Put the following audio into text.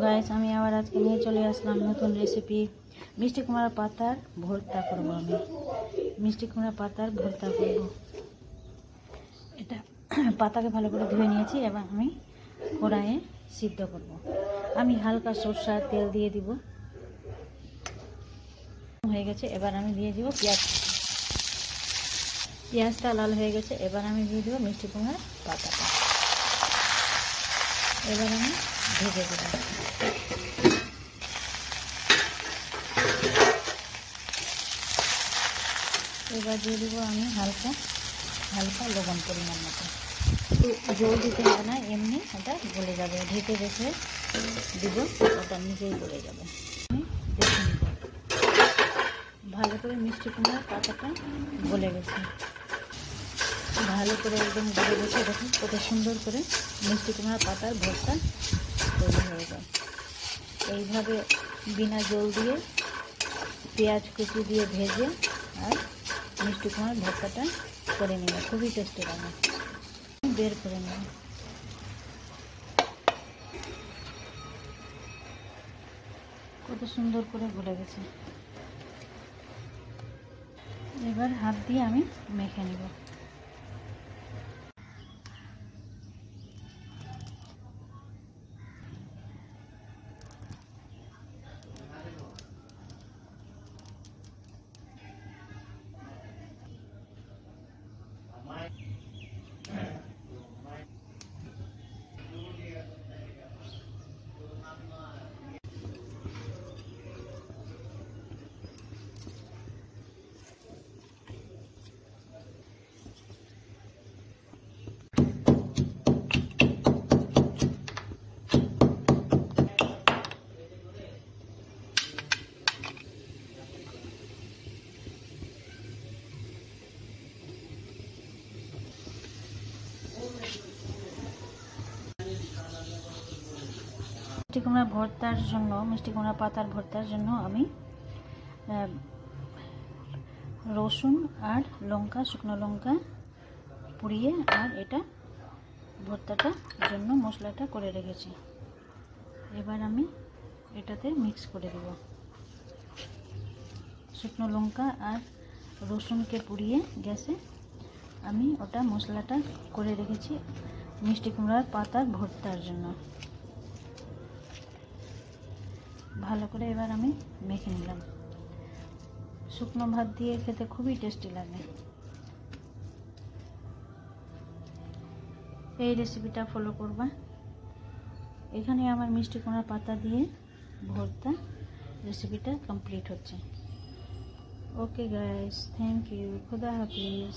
Guys, আমি আবার আজকে নিয়ে চলে আসলাম নতুন রেসিপি। মিষ্টি কুমড়া পাতার ভর্তা করব। আমি মিষ্টি কুমড়া পাতার ভর্তা করব। এটা পাতাকে ভালো করে ধুয়ে নিয়েছি এবং আমি কড়াইয়ে সিদ্ধ করব। আমি হালকা সরষার তেল দিয়ে দিব। হয়ে গেছে, এবার আমি দিয়ে দিব পেঁয়াজ। পেঁয়াজটা লাল হয়ে গেছে, এবার আমি দিয়ে দিব মিষ্টি কুমড়ার পাতাটা। এবার আমি ভেজে দেব। এবার দিয়ে দেবো আমি হালকা লবণ পরিমাণ মতো। জল দিতে হবে না, এমনি ওটা গলে যাবে। ঢেকে রেখে দিব, ওটা নিজেই গলে যাবে। আমি দেখে নিব। ভালো করে মিষ্টি কুমড়ার পাতাটা গলে গেছে, ভালো করে একদম গলে গেছে। দেখুন কত সুন্দর করে মিষ্টি কুমড়ার পাতার ভর্তা তৈরি হয়ে যায়। এইভাবে বিনা জল দিয়ে পেঁয়াজ কুচি দিয়ে ভেজে আর মিষ্টি কুমড়ার ভর্তাটা করে নিলে খুবই টেস্টি লাগে। বের করে নেব। কত সুন্দর করে গলে গেছে। এবার হাত দিয়ে আমি মেখে নেব। মিষ্টি কুমড়া ভর্তার জন্য, মিষ্টি কুমড়া পাতার ভর্তার জন্য আমি রসুন আর লঙ্কা, শুকনো লঙ্কা পুড়িয়ে আর এটা ভর্তাটার জন্য মশলাটা করে রেখেছি। এবার আমি এটাতে মিক্স করে দেব। শুকনো লঙ্কা আর রসুনকে পুড়িয়ে গ্যাসে আমি ওটা মশলাটা করে রেখেছি মিষ্টি কুমড়ার পাতার ভর্তার জন্য। ভালো করে এবার আমি মেখে নিলাম। শুকনো ভাত দিয়ে খেতে খুবই টেস্টি লাগে। এই রেসিপিটা ফলো করবা। এখানে আমার মিষ্টি কুমড়া পাতা দিয়ে ভর্তা রেসিপিটা কমপ্লিট হচ্ছে। Okay guys, thank you. খুদা হাফিজ।